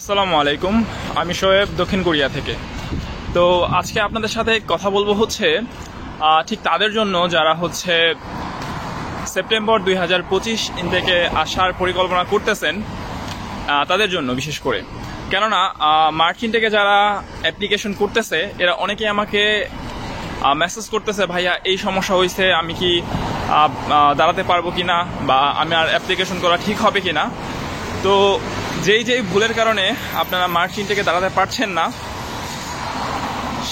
আসসালামু আলাইকুম, আমি শোয়েব দক্ষিণ কোরিয়া থেকে। তো আজকে আপনাদের সাথে কথা বলবো হচ্ছে ঠিক তাদের জন্য যারা হচ্ছে সেপ্টেম্বর 2025 ইনটেকে আসার পরিকল্পনা করতেছেন, তাদের জন্য বিশেষ করে। কেননা মার্চ ইনটেকে যারা অ্যাপ্লিকেশন করতেছে এরা অনেকেই আমাকে মেসেজ করতেছে, ভাইয়া এই সমস্যা হয়েছে, আমি কি দাঁড়াতে পারবো কিনা, বা আমার অ্যাপ্লিকেশন করা ঠিক হবে কিনা। তো যেই ভুলের কারণে আপনারা মার্চ ইনটেকে দাঁড়াতে পারছেন না,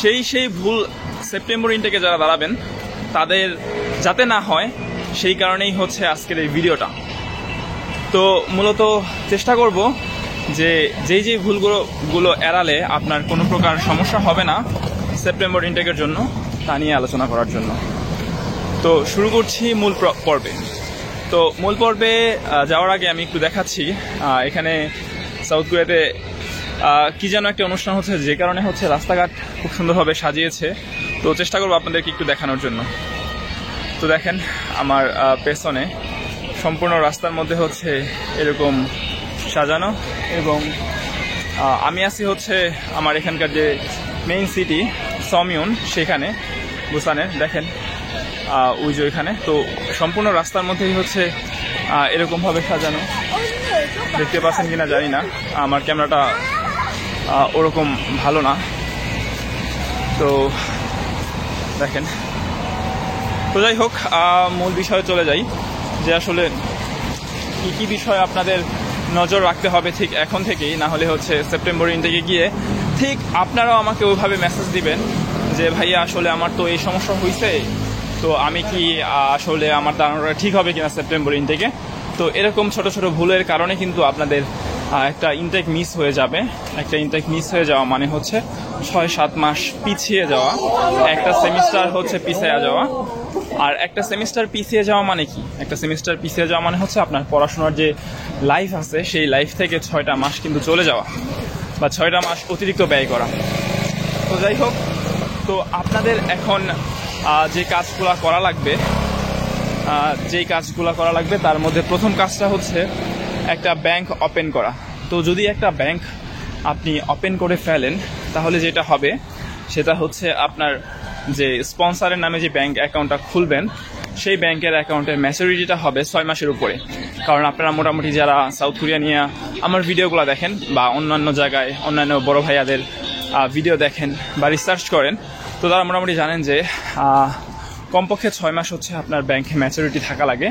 সেই ভুল সেপ্টেম্বর ইনটেকে যারা দাঁড়াবেন তাদের যাতে না হয়, সেই কারণেই হচ্ছে আজকের এই ভিডিওটা। তো মূলত চেষ্টা করব যে যেই ভুলগুলো এড়ালে আপনার কোনো প্রকার সমস্যা হবে না সেপ্টেম্বর ইনটেকের জন্য, তা নিয়ে আলোচনা করার জন্য। তো শুরু করছি মূল পর্বে। তো মূল পর্বে যাওয়ার আগে আমি একটু দেখাচ্ছি এখানে সাউথ কোরিয়াতে কি যেন একটা অনুষ্ঠান হচ্ছে, যে কারণে হচ্ছে রাস্তাঘাট খুব সুন্দরভাবে সাজিয়েছে। তো চেষ্টা করবো আপনাদেরকে একটু দেখানোর জন্য। তো দেখেন আমার পেছনে সম্পূর্ণ রাস্তার মধ্যে হচ্ছে এরকম সাজানো, এবং আমি আছি হচ্ছে আমার এখানকার যে মেইন সিটি সমইউন, সেখানে বুসানের। দেখেন ওই যে ওইখানে, তো সম্পূর্ণ রাস্তার মধ্যেই হচ্ছে এরকমভাবে সাজানো। দেখতে পাচ্ছেন কিনা জানি না, আমার ক্যামেরাটা ওরকম ভালো না। তো দেখেন, তো যাই হোক, মূল বিষয়ে চলে যাই যে আসলে কী বিষয় আপনাদের নজর রাখতে হবে ঠিক এখন থেকেই, না হলে হচ্ছে সেপ্টেম্বর ইনটেকে গিয়ে ঠিক আপনারাও আমাকে ওইভাবে মেসেজ দিবেন যে ভাইয়া আসলে আমার তো এই সমস্যা হয়েছে, তো আমি কি আসলে আমার দাঁড়ানোটা ঠিক হবে কিনা সেপ্টেম্বর ইনটেকে। তো এরকম ছোট ছোট ভুলের কারণে কিন্তু আপনাদের একটা ইনটেক মিস হয়ে যাবে। একটা ইনটেক মিস হয়ে যাওয়া মানে হচ্ছে 6-7 মাস পিছিয়ে যাওয়া, একটা সেমিস্টার হচ্ছে পিছিয়ে যাওয়া। আর একটা সেমিস্টার পিছিয়ে যাওয়া মানে কি? একটা সেমিস্টার পিছিয়ে যাওয়া মানে হচ্ছে আপনার পড়াশোনার যে লাইফ আছে সেই লাইফ থেকে 6টা মাস কিন্তু চলে যাওয়া, বা 6টা মাস অতিরিক্ত ব্যয় করা। তো যাই হোক, তো আপনাদের এখন যে কাজগুলো করা লাগবে তার মধ্যে প্রথম কাজটা হচ্ছে একটা ব্যাংক ওপেন করা। তো যদি একটা ব্যাংক আপনি ওপেন করে ফেলেন, তাহলে যেটা হবে সেটা হচ্ছে আপনার যে স্পন্সরের নামে যে ব্যাংক অ্যাকাউন্টটা খুলবেন, সেই ব্যাংকের অ্যাকাউন্টের ম্যাচুরিটিটা হবে 6 মাসের উপরে। কারণ আপনারা মোটামুটি যারা সাউথ কোরিয়া নিয়ে আমার ভিডিওগুলো দেখেন, বা অন্যান্য জায়গায় অন্যান্য বড় ভাইয়াদের ভিডিও দেখেন বা রিসার্চ করেন, তো তারা মোটামুটি জানেন যে কমপক্ষে 6 মাস হচ্ছে আপনার ব্যাংকে ম্যাচুরিটি থাকা লাগে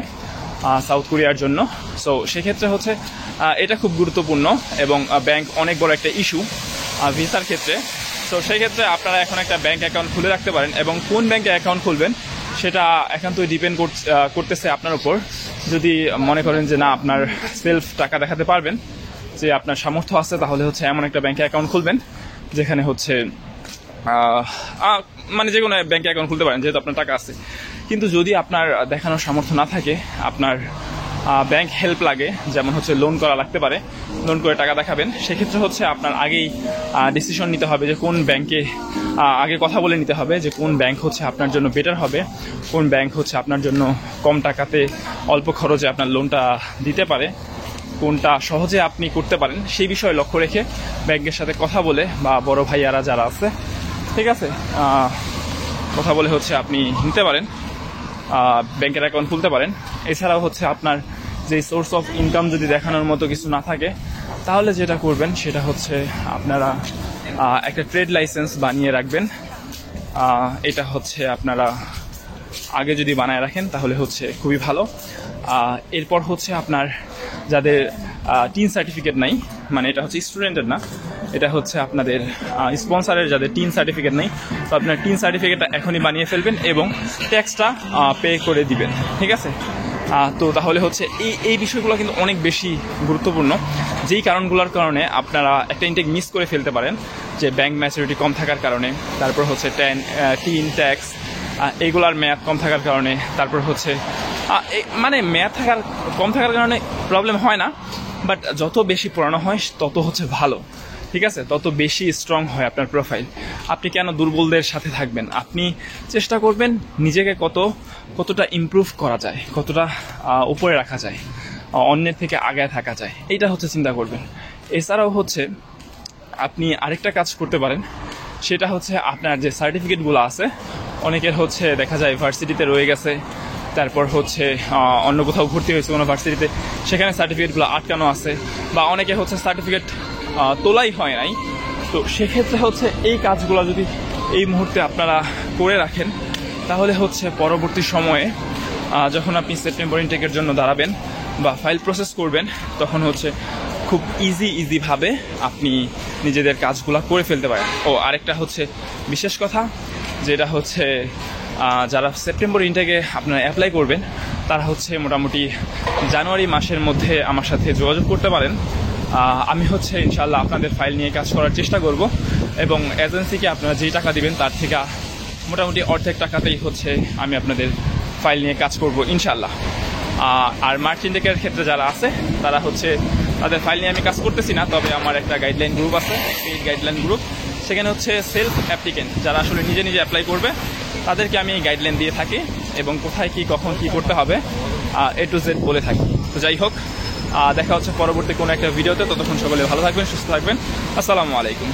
সাউথ কোরিয়ার জন্য। সো সেক্ষেত্রে হচ্ছে এটা খুব গুরুত্বপূর্ণ, এবং ব্যাংক অনেক বড় একটা ইস্যু ভিসার ক্ষেত্রে। সো সেই ক্ষেত্রে আপনারা এখন একটা ব্যাংক অ্যাকাউন্ট খুলে রাখতে পারেন, এবং কোন ব্যাংকে অ্যাকাউন্ট খুলবেন সেটা একান্তই ডিপেন্ড করতেছে আপনার উপর। যদি মনে করেন যে না, আপনার সেলফ টাকা দেখাতে পারবেন, যে আপনার সামর্থ্য আছে, তাহলে হচ্ছে এমন একটা ব্যাংকে অ্যাকাউন্ট খুলবেন যেখানে হচ্ছে মানে যে কোনো ব্যাংকে অ্যাকাউন্ট খুলতে পারেন, যেহেতু আপনার টাকা আছে। কিন্তু যদি আপনার দেখানোর সামর্থ্য না থাকে, আপনার ব্যাংক হেল্প লাগে, যেমন হচ্ছে লোন করা লাগতে পারে, লোন করে টাকা দেখাবেন, সেক্ষেত্রে হচ্ছে আপনার আগেই ডিসিশন নিতে হবে যে কোন ব্যাংকে, আগে কথা বলে নিতে হবে যে কোন ব্যাংক হচ্ছে আপনার জন্য বেটার হবে, কোন ব্যাংক হচ্ছে আপনার জন্য কম টাকাতে অল্প খরচে আপনার লোনটা দিতে পারে, কোনটা সহজে আপনি করতে পারেন, সেই বিষয়ে লক্ষ্য রেখে ব্যাংকের সাথে কথা বলে, বা বড় ভাইয়ারা যারা আছে, ঠিক আছে, কথা বলে হচ্ছে আপনি নিতে পারেন, ব্যাংকের অ্যাকাউন্ট খুলতে পারেন। এছাড়াও হচ্ছে আপনার যে সোর্স অফ ইনকাম যদি দেখানোর মতো কিছু না থাকে, তাহলে যেটা করবেন সেটা হচ্ছে আপনারা একটা ট্রেড লাইসেন্স বানিয়ে রাখবেন। এটা হচ্ছে আপনারা আগে যদি বানায় রাখেন তাহলে হচ্ছে খুবই ভালো। এরপর হচ্ছে আপনার যাদের টিন সার্টিফিকেট নাই, মানে এটা হচ্ছে স্টুডেন্টের না, এটা হচ্ছে আপনাদের স্পন্সরের যাদের টিন সার্টিফিকেট নেই, তো আপনার টিন সার্টিফিকেটটা এখনই বানিয়ে ফেলবেন এবং ট্যাক্সটা পে করে দিবেন, ঠিক আছে। তো তাহলে হচ্ছে এই বিষয়গুলো কিন্তু অনেক বেশি গুরুত্বপূর্ণ, যেই কারণগুলোর কারণে আপনারা একটা ইনটেক মিস করে ফেলতে পারেন, যে ব্যাংক ম্যাচুরিটি কম থাকার কারণে, তারপর হচ্ছে টিন ট্যাক্স এইগুলার মেয়াদ কম থাকার কারণে, তারপর হচ্ছে মানে মেয়াদ কম থাকার কারণে প্রবলেম হয় না, বাট যত বেশি পুরানো হয় তত হচ্ছে ভালো, ঠিক আছে, তত বেশি স্ট্রং হয় আপনার প্রোফাইল। আপনি কেন দুর্বলদের সাথে থাকবেন? আপনি চেষ্টা করবেন নিজেকে কতটা ইমপ্রুভ করা যায়, কতটা উপরে রাখা যায়, অন্যের থেকে আগায় থাকা যায়, এইটা হচ্ছে চিন্তা করবেন। এছাড়াও হচ্ছে আপনি আরেকটা কাজ করতে পারেন, সেটা হচ্ছে আপনার যে সার্টিফিকেটগুলো আছে, অনেকের হচ্ছে দেখা যায় ভার্সিটিতে রয়ে গেছে, তারপর হচ্ছে অন্য কোথাও ভর্তি হয়েছে কোনো ভার্সিটিতে, সেখানে সার্টিফিকেটগুলো আটকানো আছে, বা অনেকে হচ্ছে সার্টিফিকেট তোলাই হয় নাই। তো সেক্ষেত্রে হচ্ছে এই কাজগুলো যদি এই মুহূর্তে আপনারা করে রাখেন, তাহলে হচ্ছে পরবর্তী সময়ে যখন আপনি সেপ্টেম্বর ইনটেকের জন্য দাঁড়াবেন বা ফাইল প্রসেস করবেন, তখন হচ্ছে খুব ইজিভাবে আপনি নিজেদের কাজগুলো করে ফেলতে পারেন। ও আরেকটা হচ্ছে বিশেষ কথা, যেটা হচ্ছে যারা সেপ্টেম্বর ইনটেকে আপনারা অ্যাপ্লাই করবেন, তারা হচ্ছে মোটামুটি জানুয়ারি মাসের মধ্যে আমার সাথে যোগাযোগ করতে পারেন। আমি হচ্ছে ইনশাআল্লাহ আপনাদের ফাইল নিয়ে কাজ করার চেষ্টা করব, এবং এজেন্সিকে আপনারা যেই টাকা দিবেন তার থেকে মোটামুটি অর্ধেক টাকাতেই হচ্ছে আমি আপনাদের ফাইল নিয়ে কাজ করব ইনশাআল্লাহ। আর মার্চ ইনটেকের ক্ষেত্রে যারা আছে, তারা হচ্ছে তাদের ফাইল নিয়ে আমি কাজ করতেছি না, তবে আমার একটা গাইডলাইন গ্রুপ আছে, পেইড গাইডলাইন গ্রুপ। সেখানে হচ্ছে সেলফ অ্যাপ্লিকেন্ট যারা আসলে নিজে নিজে অ্যাপ্লাই করবে, তাদেরকে আমি গাইডলাইন দিয়ে থাকি এবং কোথায় কি কখন কি করতে হবে A to Z বলে থাকি। তো যাই হোক, দেখা হচ্ছে পরবর্তী কোনো একটা ভিডিওতে। ততক্ষণ সকলে ভালো থাকবেন, সুস্থ থাকবেন। আসসালামু আলাইকুম।